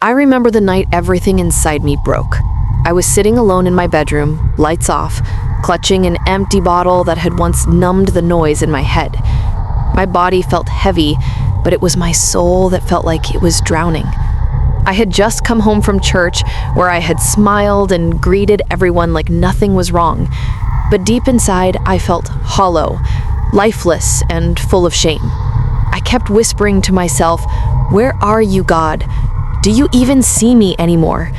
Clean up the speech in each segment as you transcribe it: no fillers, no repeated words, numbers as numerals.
I remember the night everything inside me broke. I was sitting alone in my bedroom, lights off, clutching an empty bottle that had once numbed the noise in my head. My body felt heavy, but it was my soul that felt like it was drowning. I had just come home from church where I had smiled and greeted everyone like nothing was wrong. But deep inside, I felt hollow, lifeless, and full of shame. I kept whispering to myself, "Where are you, God? Do you even see me anymore?"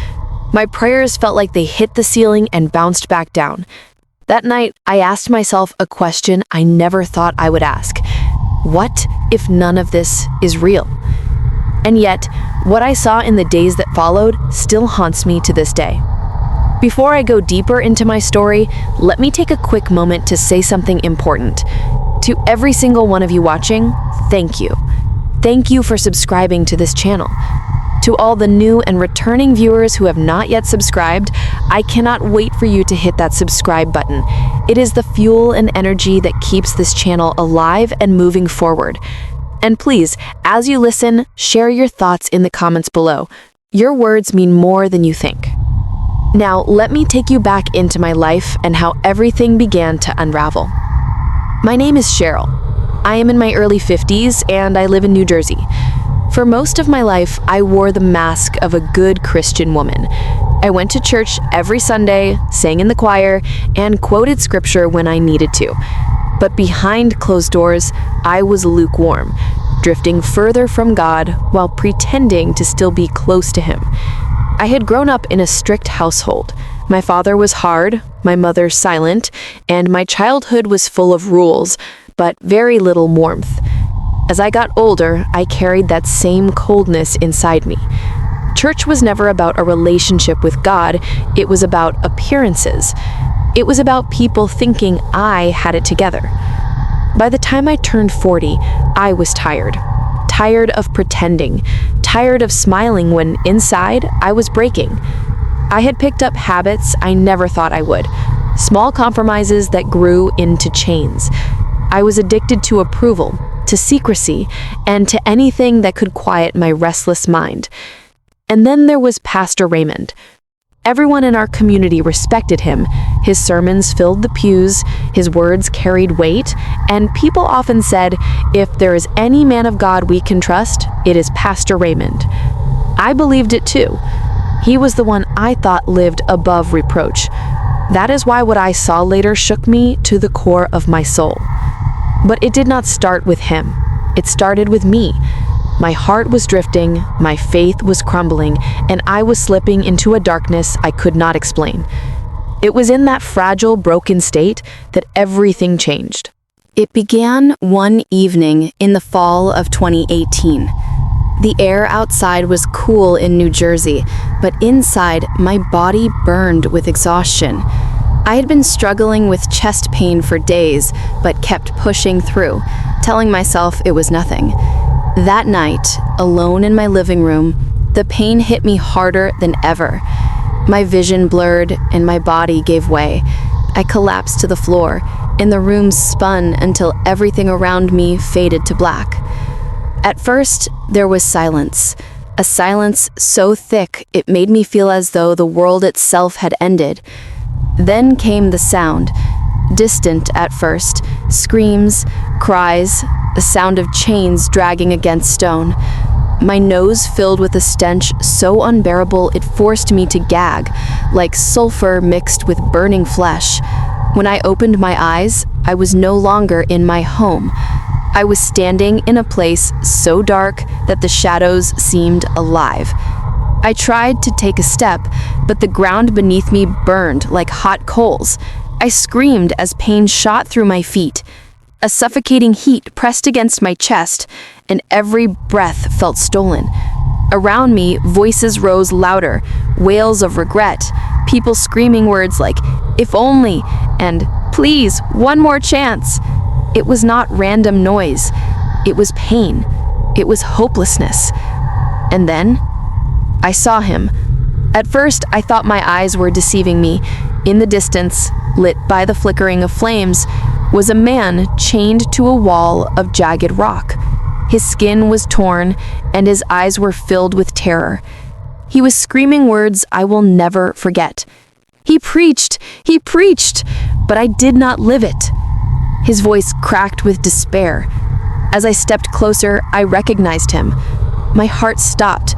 My prayers felt like they hit the ceiling and bounced back down. That night, I asked myself a question I never thought I would ask. What if none of this is real? And yet, what I saw in the days that followed still haunts me to this day. Before I go deeper into my story, let me take a quick moment to say something important. To every single one of you watching, thank you. Thank you for subscribing to this channel. To all the new and returning viewers who have not yet subscribed, I cannot wait for you to hit that subscribe button. It is the fuel and energy that keeps this channel alive and moving forward. And please, as you listen, share your thoughts in the comments below. Your words mean more than you think. Now, let me take you back into my life and how everything began to unravel. My name is Cheryl. I am in my early 50s and I live in New Jersey. For most of my life, I wore the mask of a good Christian woman. I went to church every Sunday, sang in the choir, and quoted scripture when I needed to. But behind closed doors, I was lukewarm, drifting further from God while pretending to still be close to Him. I had grown up in a strict household. My father was hard, my mother silent, and my childhood was full of rules, but very little warmth. As I got older, I carried that same coldness inside me. Church was never about a relationship with God, it was about appearances. It was about people thinking I had it together. By the time I turned 40, I was tired. Tired of pretending. Tired of smiling when inside I was breaking. I had picked up habits I never thought I would. Small compromises that grew into chains. I was addicted to approval, to secrecy, and to anything that could quiet my restless mind. And then there was Pastor Raymond. Everyone in our community respected him. His sermons filled the pews, his words carried weight, and people often said, if there is any man of God we can trust, it is Pastor Raymond. I believed it too. He was the one I thought lived above reproach. That is why what I saw later shook me to the core of my soul. But it did not start with him. It started with me. My heart was drifting, my faith was crumbling, and I was slipping into a darkness I could not explain. It was in that fragile, broken state that everything changed. It began one evening in the fall of 2018. The air outside was cool in New Jersey, but inside, my body burned with exhaustion. I had been struggling with chest pain for days, but kept pushing through, telling myself it was nothing. That night, alone in my living room, the pain hit me harder than ever. My vision blurred and my body gave way. I collapsed to the floor, and the room spun until everything around me faded to black. At first, there was silence. A silence so thick it made me feel as though the world itself had ended. Then came the sound, distant at first, screams, cries, the sound of chains dragging against stone. My nose filled with a stench so unbearable it forced me to gag, like sulfur mixed with burning flesh. When I opened my eyes, I was no longer in my home. I was standing in a place so dark that the shadows seemed alive. I tried to take a step, but the ground beneath me burned like hot coals. I screamed as pain shot through my feet. A suffocating heat pressed against my chest, and every breath felt stolen. Around me, voices rose louder, wails of regret, people screaming words like, "If only," and "Please, one more chance." It was not random noise. It was pain. It was hopelessness. And then, I saw him. At first, I thought my eyes were deceiving me. In the distance, lit by the flickering of flames, was a man chained to a wall of jagged rock. His skin was torn, and his eyes were filled with terror. He was screaming words I will never forget. He preached, but I did not live it. His voice cracked with despair. As I stepped closer, I recognized him. My heart stopped.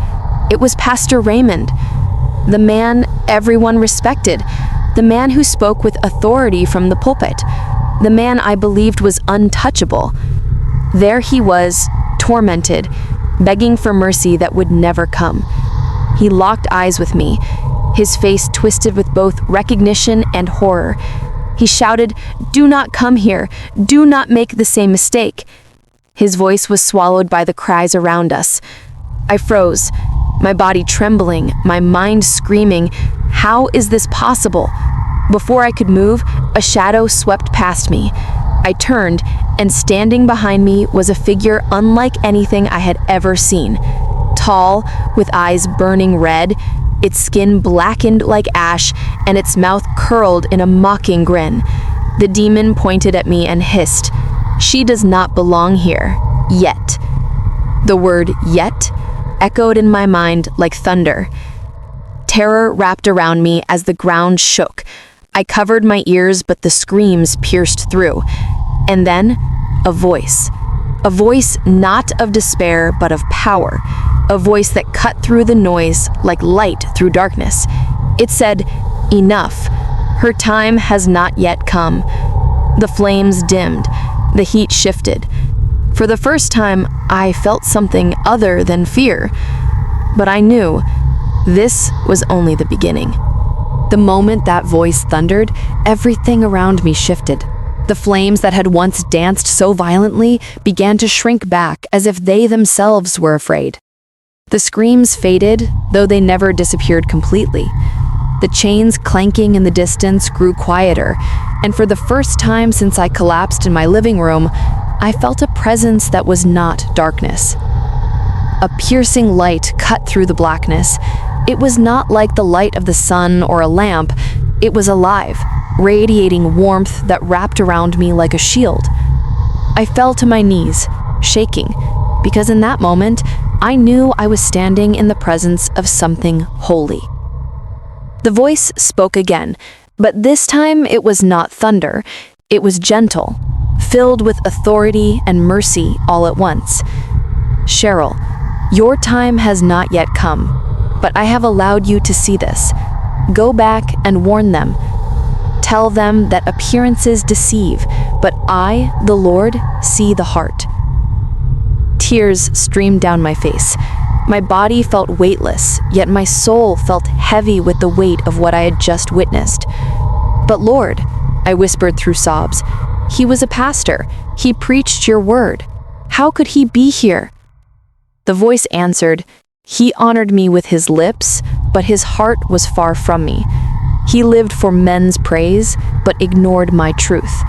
It was Pastor Raymond, the man everyone respected, the man who spoke with authority from the pulpit, the man I believed was untouchable. There he was, tormented, begging for mercy that would never come. He locked eyes with me, his face twisted with both recognition and horror. He shouted, "Do not come here. Do not make the same mistake." His voice was swallowed by the cries around us. I froze, my body trembling, my mind screaming, "How is this possible?" Before I could move, a shadow swept past me. I turned, and standing behind me was a figure unlike anything I had ever seen. Tall, with eyes burning red, its skin blackened like ash, and its mouth curled in a mocking grin. The demon pointed at me and hissed, "She does not belong here, yet." The word "yet" echoed in my mind like thunder. Terror wrapped around me as the ground shook. I covered my ears, but the screams pierced through. And then, a voice not of despair, but of power, a voice that cut through the noise like light through darkness. It said, "Enough. Her time has not yet come." The flames dimmed, the heat shifted. For the first time, I felt something other than fear. But I knew this was only the beginning. The moment that voice thundered, everything around me shifted. The flames that had once danced so violently began to shrink back as if they themselves were afraid. The screams faded, though they never disappeared completely. The chains clanking in the distance grew quieter, and for the first time since I collapsed in my living room, I felt a presence that was not darkness. A piercing light cut through the blackness. It was not like the light of the sun or a lamp. It was alive, radiating warmth that wrapped around me like a shield. I fell to my knees, shaking, because in that moment, I knew I was standing in the presence of something holy. The voice spoke again, but this time it was not thunder. It was gentle, filled with authority and mercy all at once. "Cheryl, your time has not yet come, but I have allowed you to see this. Go back and warn them. Tell them that appearances deceive, but I, the Lord, see the heart." Tears streamed down my face. My body felt weightless, yet my soul felt heavy with the weight of what I had just witnessed. "But Lord," I whispered through sobs, "he was a pastor. He preached your word. How could he be here?" The voice answered, "He honored me with his lips, but his heart was far from me. He lived for men's praise, but ignored my truth.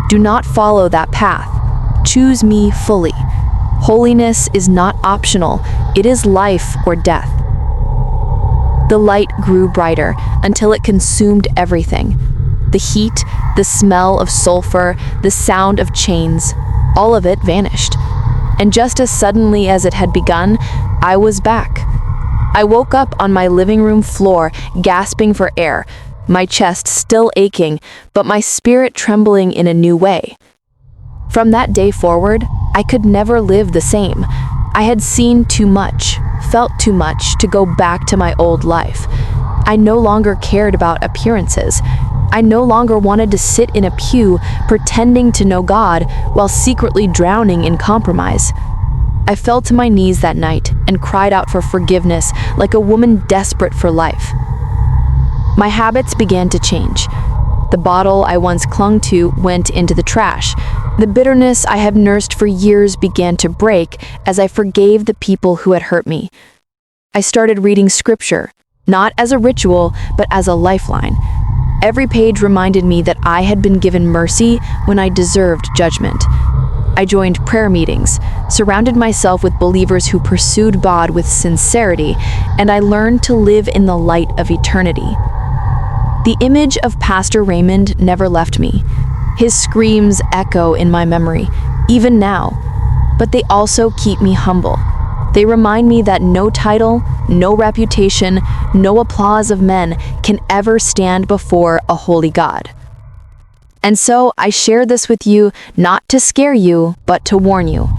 Do not follow that path. Choose me fully. Holiness is not optional. It is life or death." The light grew brighter until it consumed everything. The heat, the smell of sulfur, the sound of chains, all of it vanished. And just as suddenly as it had begun, I was back. I woke up on my living room floor, gasping for air, my chest still aching, but my spirit trembling in a new way. From that day forward, I could never live the same. I had seen too much, felt too much to go back to my old life. I no longer cared about appearances. I no longer wanted to sit in a pew pretending to know God while secretly drowning in compromise. I fell to my knees that night and cried out for forgiveness like a woman desperate for life. My habits began to change. The bottle I once clung to went into the trash. The bitterness I had nursed for years began to break as I forgave the people who had hurt me. I started reading scripture, not as a ritual, but as a lifeline. Every page reminded me that I had been given mercy when I deserved judgment. I joined prayer meetings, surrounded myself with believers who pursued God with sincerity, and I learned to live in the light of eternity. The image of Pastor Raymond never left me. His screams echo in my memory, even now, but they also keep me humble. They remind me that no title, no reputation, no applause of men can ever stand before a holy God. And so I share this with you not to scare you, but to warn you.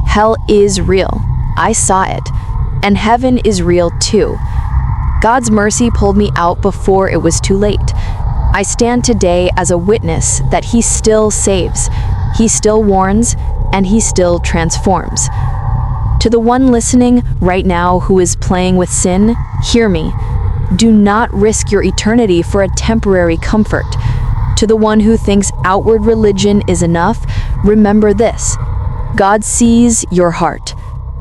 Hell is real. I saw it. And heaven is real too. God's mercy pulled me out before it was too late. I stand today as a witness that He still saves, He still warns, and He still transforms. To the one listening right now who is playing with sin, hear me. Do not risk your eternity for a temporary comfort. To the one who thinks outward religion is enough, remember this: God sees your heart.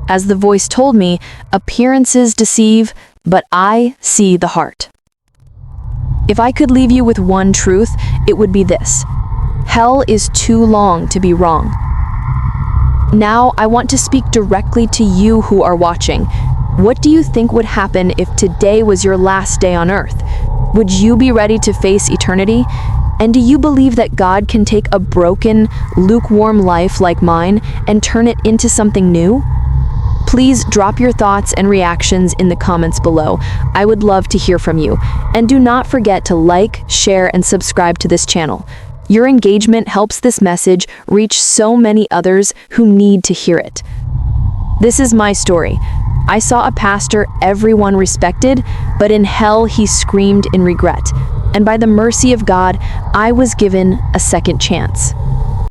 As the voice told me, appearances deceive, but I see the heart. If I could leave you with one truth, it would be this: hell is too long to be wrong. Now, I want to speak directly to you who are watching. What do you think would happen if today was your last day on earth? Would you be ready to face eternity? And do you believe that God can take a broken, lukewarm life like mine and turn it into something new? Please drop your thoughts and reactions in the comments below. I would love to hear from you. And do not forget to like, share, and subscribe to this channel. Your engagement helps this message reach so many others who need to hear it. This is my story. I saw a pastor everyone respected, but in hell he screamed in regret. And by the mercy of God, I was given a second chance.